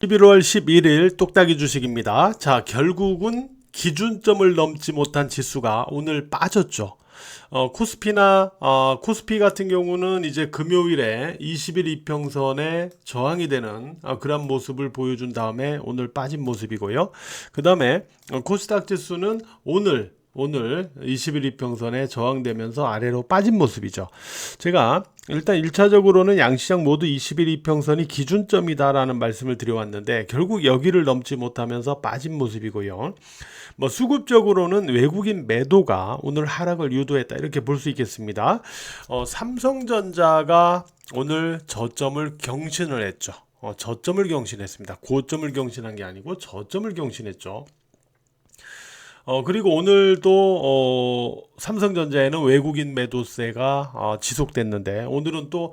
11월 11일 똑딱이 주식입니다. 자, 결국은 기준점을 넘지 못한 지수가 오늘 빠졌죠. 코스피 같은 경우는 이제 금요일에 20일 이평선에 저항이 되는 그런 모습을 보여준 다음에 오늘 빠진 모습이고요. 그 다음에 코스닥 지수는 오늘 20일 이평선에 저항되면서 아래로 빠진 모습이죠. 제가 일단 1차적으로는 양시장 모두 20일 이평선이 기준점이다라는 말씀을 드려왔는데 결국 여기를 넘지 못하면서 빠진 모습이고요. 수급적으로는 외국인 매도가 오늘 하락을 유도했다 이렇게 볼 수 있겠습니다. 삼성전자가 오늘 저점을 경신을 했죠. 저점을 경신했습니다. 고점을 경신한 게 아니고 저점을 경신했죠. 그리고 오늘도 삼성전자에는 외국인 매도세가 지속됐는데 오늘은 또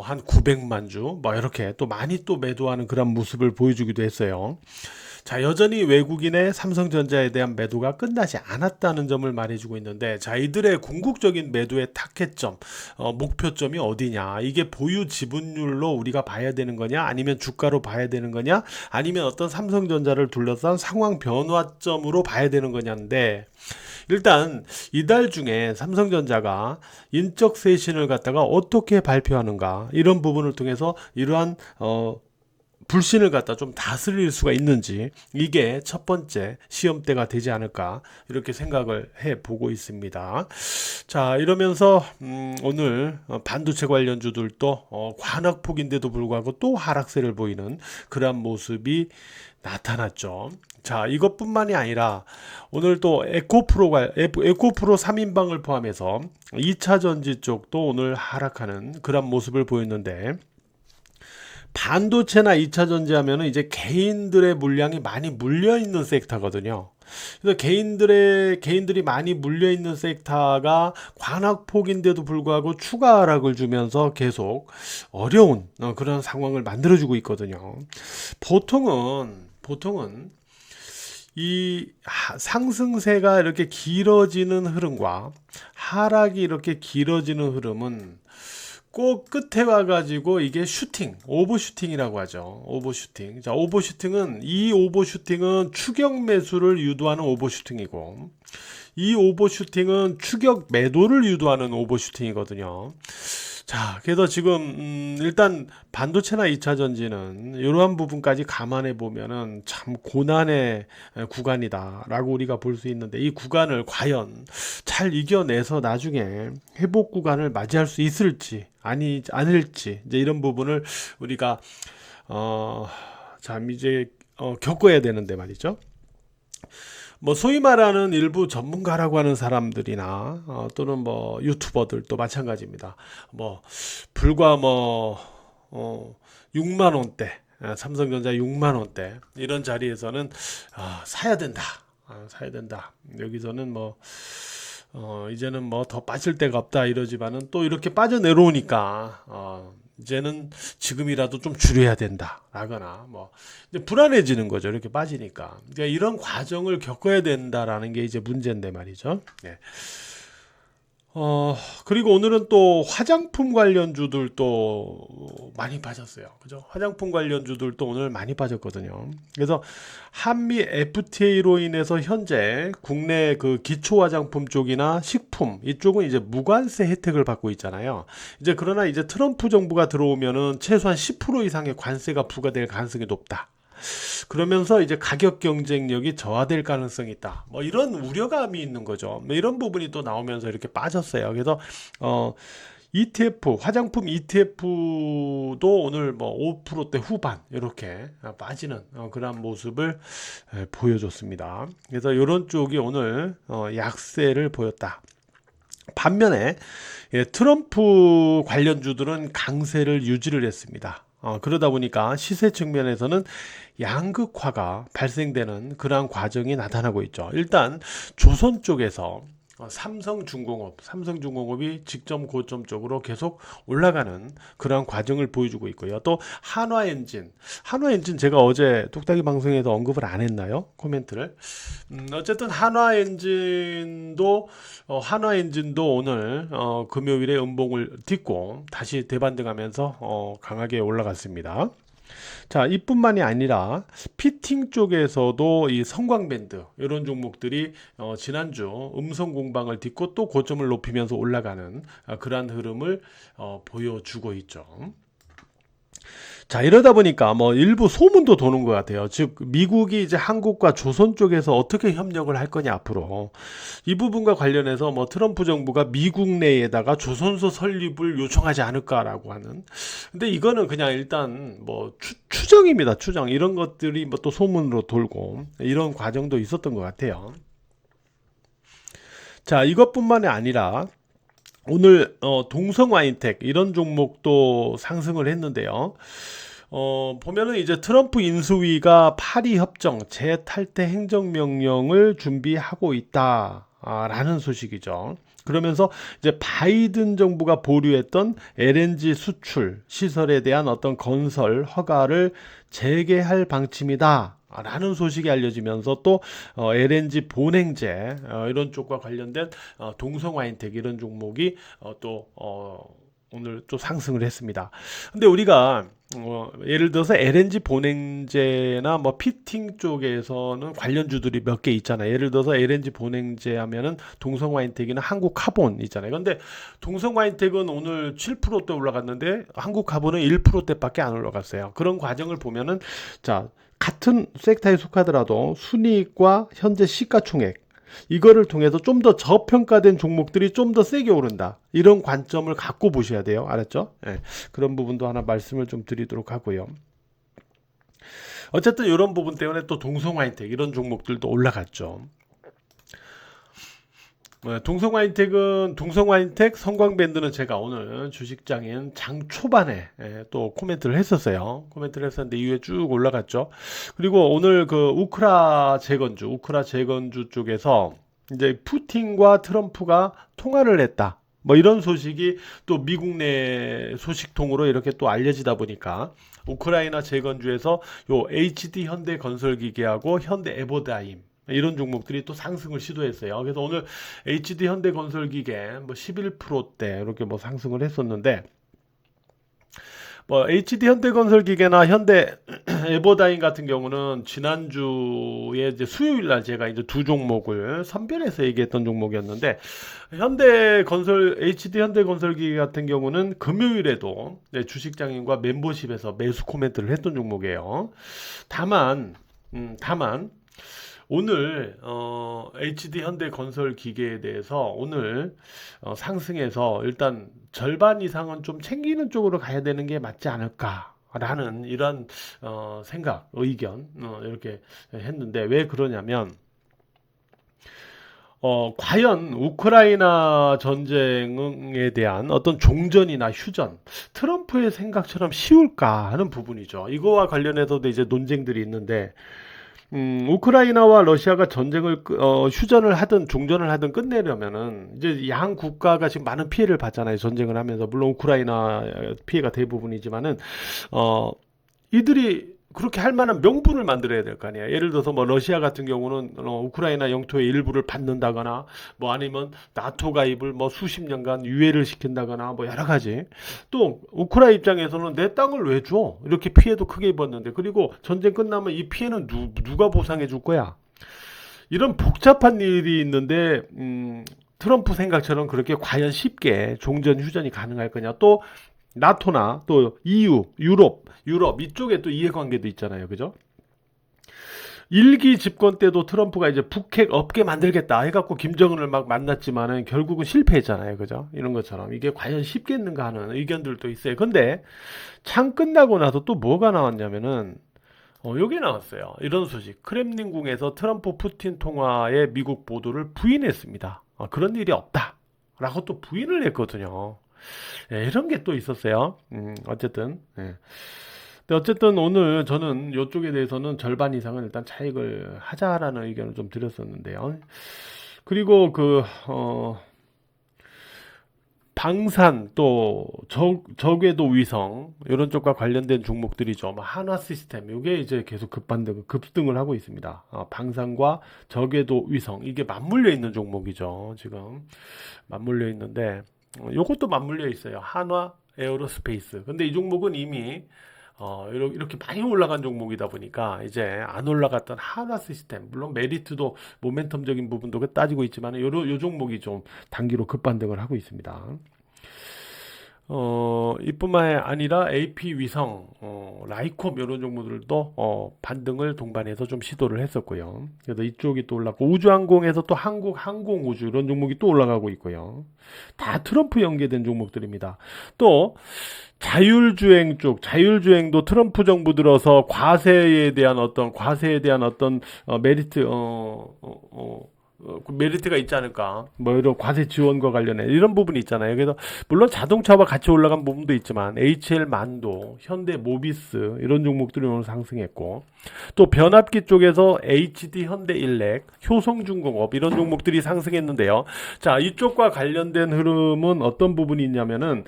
한 900만 주 이렇게 또 많이 또 매도하는 그런 모습을 보여주기도 했어요. 자, 여전히 외국인의 삼성전자에 대한 매도가 끝나지 않았다는 점을 말해주고 있는데, 자, 이들의 궁극적인 매도의 타겟점, 목표점이 어디냐? 이게 보유 지분율로 우리가 봐야 되는 거냐? 아니면 주가로 봐야 되는 거냐? 아니면 어떤 삼성전자를 둘러싼 상황 변화점으로 봐야 되는 거냐인데, 일단 이달 중에 삼성전자가 인적 쇄신을 갖다가 어떻게 발표하는가 이런 부분을 통해서 이러한 불신을 갖다 좀 다스릴 수가 있는지 이게 첫 번째 시험대가 되지 않을까 이렇게 생각을 해 보고 있습니다. 자, 이러면서 오늘 반도체 관련주들도 관악폭인데도 불구하고 또 하락세를 보이는 그런 모습이 나타났죠. 자, 이것뿐만이 아니라 오늘 또 에코프로 3인방을 포함해서 2차 전지 쪽도 오늘 하락하는 그런 모습을 보였는데, 반도체나 2차 전지 하면은 이제 개인들의 물량이 많이 물려 있는 섹터거든요. 그래서 개인들이 많이 물려 있는 섹터가 관악폭인데도 불구하고 추가 하락을 주면서 계속 어려운 그런 상황을 만들어주고 있거든요. 보통은 이 상승세가 이렇게 길어지는 흐름과 하락이 이렇게 길어지는 흐름은 꼭 끝에 와가지고 이게 오버슈팅이라고 하죠. 오버슈팅. 자, 이 오버슈팅은 추격 매수를 유도하는 오버슈팅이고, 이 오버슈팅은 추격 매도를 유도하는 오버슈팅이거든요. 자, 그래서 지금 일단 반도체나 2차 전지는 이러한 부분까지 감안해 보면은 참 고난의 구간이다라고 우리가 볼 수 있는데, 이 구간을 과연 잘 이겨내서 나중에 회복 구간을 맞이할 수 있을지 아닐지 이제 이런 부분을 우리가 참 이제 겪어야 되는데 말이죠. 소위 말하는 일부 전문가라고 하는 사람들이나 또는 유튜버들도 마찬가지입니다. 불과 6만 원대, 삼성전자 6만 원대 이런 자리에서는 사야 된다. 사야 된다. 여기서는 이제는 더 빠질 데가 없다 이러지만은 또 이렇게 빠져내려오니까 이제는 지금이라도 좀 줄여야 된다 라거나 이제 불안해지는 거죠. 이렇게 빠지니까. 그러니까 이런 과정을 겪어야 된다라는 게 이제 문제인데 말이죠. 네. 그리고 오늘은 또 화장품 관련주들도 많이 빠졌어요. 그죠? 화장품 관련주들도 오늘 많이 빠졌거든요. 그래서 한미 FTA로 인해서 현재 국내 그 기초 화장품 쪽이나 식품 이쪽은 이제 무관세 혜택을 받고 있잖아요. 그러나 이제 트럼프 정부가 들어오면은 최소한 10% 이상의 관세가 부과될 가능성이 높다. 그러면서 이제 가격 경쟁력이 저하될 가능성이 있다. 이런 우려감이 있는 거죠. 이런 부분이 또 나오면서 이렇게 빠졌어요. 그래서 ETF, 화장품 ETF도 오늘 5%대 후반 이렇게 빠지는 그런 모습을 보여줬습니다. 그래서 이런 쪽이 오늘 약세를 보였다. 반면에 트럼프 관련주들은 강세를 유지를 했습니다. 그러다 보니까 시세 측면에서는 양극화가 발생되는 그러한 과정이 나타나고 있죠. 일단 조선 쪽에서 삼성중공업이 직전 고점 쪽으로 계속 올라가는 그런 과정을 보여주고 있고요. 또 한화엔진 제가 어제 뚝딱이 방송에서 언급을 안 했나요? 코멘트를. 어쨌든 한화엔진도 오늘 금요일에 음봉을 딛고 다시 대반등하면서 강하게 올라갔습니다. 자, 이뿐만이 아니라 피팅 쪽에서도 이 성광밴드 이런 종목들이 지난주 음성 공방을 딛고 또 고점을 높이면서 올라가는 그러한 흐름을 보여주고 있죠. 자, 이러다 보니까 뭐 일부 소문도 도는 것 같아요. 즉, 미국이 이제 한국과 조선 쪽에서 어떻게 협력을 할 거냐, 앞으로. 이 부분과 관련해서 뭐 트럼프 정부가 미국 내에다가 조선소 설립을 요청하지 않을까라고 하는. 근데 이거는 그냥 일단 뭐 추정입니다, 추정. 이런 것들이 뭐 또 소문으로 돌고 이런 과정도 있었던 것 같아요. 자, 이것뿐만이 아니라 오늘 동성와인텍 이런 종목도 상승을 했는데요. 보면은 이제 트럼프 인수위가 파리 협정 재탈퇴 행정명령을 준비하고 있다라는 소식이죠. 그러면서 이제 바이든 정부가 보류했던 LNG 수출 시설에 대한 어떤 건설 허가를 재개할 방침이다. 라는 소식이 알려지면서 또 LNG 본행제 이런 쪽과 관련된 동성와인텍 이런 종목이 오늘 또 상승을 했습니다. 근데 우리가 예를 들어서 LNG 본행제나 뭐 피팅 쪽에서는 관련주들이 몇 개 있잖아요. 예를 들어서 LNG 본행제 하면은 동성와인텍이나 한국카본 있잖아요. 근데 동성와인텍은 오늘 7%대 올라갔는데 한국카본은 1%대밖에 안 올라갔어요. 그런 과정을 보면은 자, 같은 섹터에 속하더라도 순이익과 현재 시가총액 이거를 통해서 좀 더 저평가된 종목들이 좀 더 세게 오른다. 이런 관점을 갖고 보셔야 돼요. 알았죠? 예, 그런 부분도 하나 말씀을 좀 드리도록 하고요. 어쨌든 이런 부분 때문에 또 동성화인텍 이런 종목들도 올라갔죠. 동성화인텍, 성광밴드는 제가 오늘 주식장인 장 초반에 또 코멘트를 했었어요. 코멘트를 했었는데 이후에 쭉 올라갔죠. 그리고 오늘 그 우크라 재건주 쪽에서 이제 푸틴과 트럼프가 통화를 했다. 뭐 이런 소식이 또 미국 내 소식통으로 이렇게 또 알려지다 보니까 우크라이나 재건주에서 요 HD 현대건설기계하고 현대에버다임 이런 종목들이 또 상승을 시도했어요. 그래서 오늘 HD 현대건설기계 뭐 11%대 이렇게 뭐 상승을 했었는데 뭐 HD 현대건설기계나 현대 에버다인 같은 경우는 지난주에 이제 수요일 날 제가 이제 두 종목을 선별해서 얘기했던 종목이었는데 HD 현대건설기계 같은 경우는 금요일에도 주식장인과 멤버십에서 매수 코멘트를 했던 종목이에요. 다만 오늘 HD 현대건설 기계에 대해서 오늘 상승해서 일단 절반 이상은 좀 챙기는 쪽으로 가야 되는 게 맞지 않을까라는 이런 생각, 의견 이렇게 했는데 왜 그러냐면 과연 우크라이나 전쟁에 대한 어떤 종전이나 휴전, 트럼프의 생각처럼 쉬울까 하는 부분이죠. 이거와 관련해서도 이제 논쟁들이 있는데 우크라이나와 러시아가 휴전을 하든 종전을 하든 끝내려면은 이제 양 국가가 지금 많은 피해를 받잖아요. 전쟁을 하면서 물론 우크라이나 피해가 대부분이지만은 이들이 그렇게 할 만한 명분을 만들어야 될 거 아니에요. 예를 들어서 뭐 러시아 같은 경우는 우크라이나 영토의 일부를 받는다거나 뭐 아니면 나토 가입을 뭐 수십 년간 유예를 시킨다거나 뭐 여러 가지. 또 우크라이나 입장에서는 내 땅을 왜 줘? 이렇게 피해도 크게 입었는데 그리고 전쟁 끝나면 이 피해는 누가 보상해 줄 거야? 이런 복잡한 일이 있는데 트럼프 생각처럼 그렇게 과연 쉽게 종전 휴전이 가능할 거냐? 또 나토나 또 EU, 유럽 이쪽에 또 이해관계도 있잖아요. 그죠? 일기 집권 때도 트럼프가 이제 북핵 없게 만들겠다 해갖고 김정은을 막 만났지만은 결국은 실패했잖아요. 그죠? 이런 것처럼 이게 과연 쉽겠는가 하는 의견들도 있어요. 근데 창 끝나고 나서 또 뭐가 나왔냐면은 여기 나왔어요. 이런 소식. 크렘린궁에서 트럼프 푸틴 통화의 미국 보도를 부인했습니다. 그런 일이 없다. 라고 또 부인을 했거든요. 예, 이런 게 또 있었어요. 어쨌든. 예. 근데 어쨌든 오늘 저는 이쪽에 대해서는 절반 이상은 일단 차익을 하자라는 의견을 좀 드렸었는데요. 그리고 방산 또 저궤도 위성 이런 쪽과 관련된 종목들이죠. 뭐 한화 시스템 이게 이제 계속 급등을 하고 있습니다. 방산과 저궤도 위성 이게 맞물려 있는 종목이죠. 지금 맞물려 있는데 요것도 맞물려 있어요. 한화 에어로스페이스. 근데 이 종목은 이미 이렇게 많이 올라간 종목이다 보니까 이제 안 올라갔던 하나 시스템, 물론 메리트도 모멘텀적인 부분도 따지고 있지만 요 종목이 좀 단기로 급반등을 하고 있습니다. 이뿐만 아니라 AP 위성, 라이콤 이런 종목들도 반등을 동반해서 좀 시도를 했었고요. 그래서 이쪽이 또 올랐고 우주항공에서 또 한국 항공우주 이런 종목이 또 올라가고 있고요. 다 트럼프 연계된 종목들입니다. 또 자율주행 쪽, 자율주행도 트럼프 정부 들어서 과세에 대한 어떤 메리트, 그 메리트가 있지 않을까. 뭐 이런 과세 지원과 관련해 이런 부분이 있잖아요. 그래서 물론 자동차와 같이 올라간 부분도 있지만 HL 만도, 현대 모비스 이런 종목들이 오늘 상승했고 또 변압기 쪽에서 HD 현대일렉, 효성중공업 이런 종목들이 상승했는데요. 자, 이쪽과 관련된 흐름은 어떤 부분이 있냐면은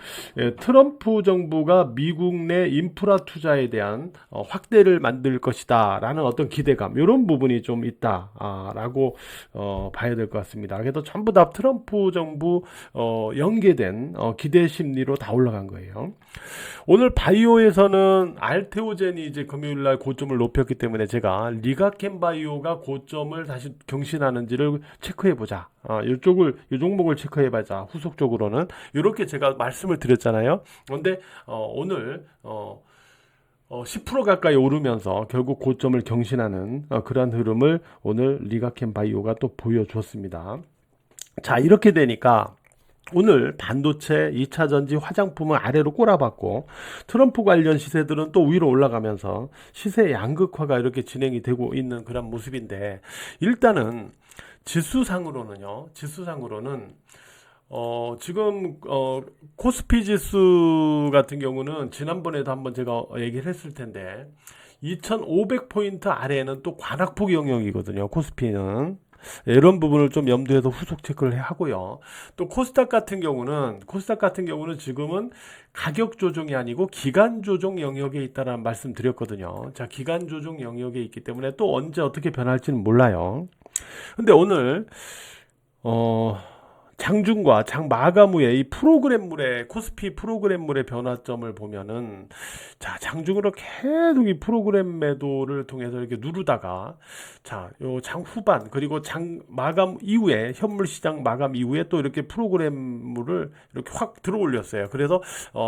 트럼프 정부가 미국 내 인프라 투자에 대한 확대를 만들 것이다라는 어떤 기대감 이런 부분이 좀 있다라고 봐야 될 것 같습니다. 그래서 전부 다 트럼프 정부 연계된 기대 심리로 다 올라간 거예요. 오늘 바이오에서는 알테오젠이 이제 금요일날 고점을 높였기 때문에 제가 리가켄 바이오가 고점을 다시 경신하는지를 체크해보자. 이 종목을 체크해보자. 후속적으로는 이렇게 제가 말씀을 드렸잖아요. 그런데 오늘 10% 가까이 오르면서 결국 고점을 경신하는 그러한 흐름을 오늘 리가켄 바이오가 또 보여줬습니다. 자, 이렇게 되니까 오늘 반도체, 2차전지, 화장품은 아래로 꼬라박고 트럼프 관련 시세들은 또 위로 올라가면서 시세 양극화가 이렇게 진행이 되고 있는 그런 모습인데 일단은 지수상으로는 지금 코스피 지수 같은 경우는 지난번에도 한번 제가 얘기를 했을 텐데 2500포인트 아래에는 또 관악폭 영역이거든요. 코스피는 이런 부분을 좀 염두에서 후속 체크를 하고요. 또 코스닥 같은 경우는 지금은 가격 조정이 아니고 기간 조정 영역에 있다라는 말씀 드렸거든요. 자, 기간 조정 영역에 있기 때문에 또 언제 어떻게 변할지는 몰라요. 근데 오늘 장중과 장 마감 후에 이 프로그램물의 코스피 프로그램물의 변화점을 보면은 자, 장중으로 계속 이 프로그램 매도를 통해서 이렇게 누르다가 자, 요 장 후반 그리고 장 마감 이후에 현물 시장 마감 이후에 또 이렇게 프로그램물을 이렇게 확 들어 올렸어요. 그래서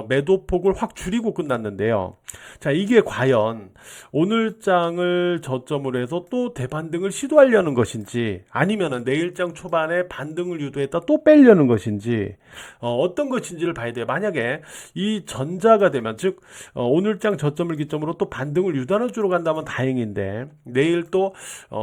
매도폭을 확 줄이고 끝났는데요. 자, 이게 과연 오늘 장을 저점으로 해서 또 대반등을 시도하려는 것인지 아니면은 내일장 초반에 반등을 유도했다 또 빼려는 것인지 어떤 것인지를 봐야 돼요. 만약에 이 전자가 되면 즉 오늘장 저점을 기점으로 또 반등을 유도하는 쪽으로 간다면 다행인데 내일 또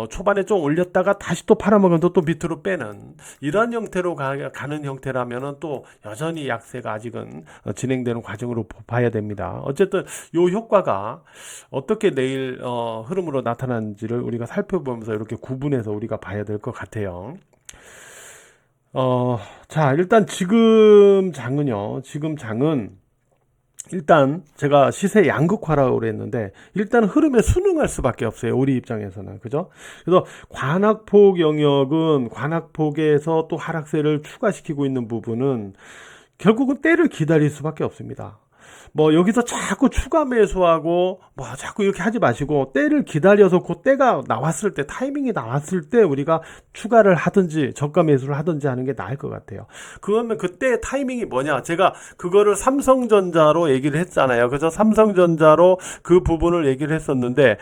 초반에 좀 올렸다가 다시 또 팔아먹으면서 또 밑으로 빼는 이런 형태로 가는 형태라면은 또 여전히 약세가 아직은 진행되는 과정으로 봐야 됩니다. 어쨌든 요 효과가 어떻게 내일 흐름으로 나타나는지를 우리가 살펴보면서 이렇게 구분해서 우리가 봐야 될 것 같아요. 자, 일단 지금 장은 일단 제가 시세 양극화라고 그랬는데 일단 흐름에 순응할 수밖에 없어요. 우리 입장에서는. 그죠? 그래서 관악폭 영역은 관악폭에서 또 하락세를 추가시키고 있는 부분은 결국은 때를 기다릴 수밖에 없습니다. 뭐 여기서 자꾸 추가 매수하고 뭐 자꾸 이렇게 하지 마시고 때를 기다려서 그 때가 나왔을 때 타이밍이 나왔을 때 우리가 추가를 하든지 저가 매수를 하든지 하는 게 나을 것 같아요. 그러면 그때 타이밍이 뭐냐? 제가 그거를 삼성전자로 얘기를 했잖아요. 그래서 삼성전자로 그 부분을 얘기를 했었는데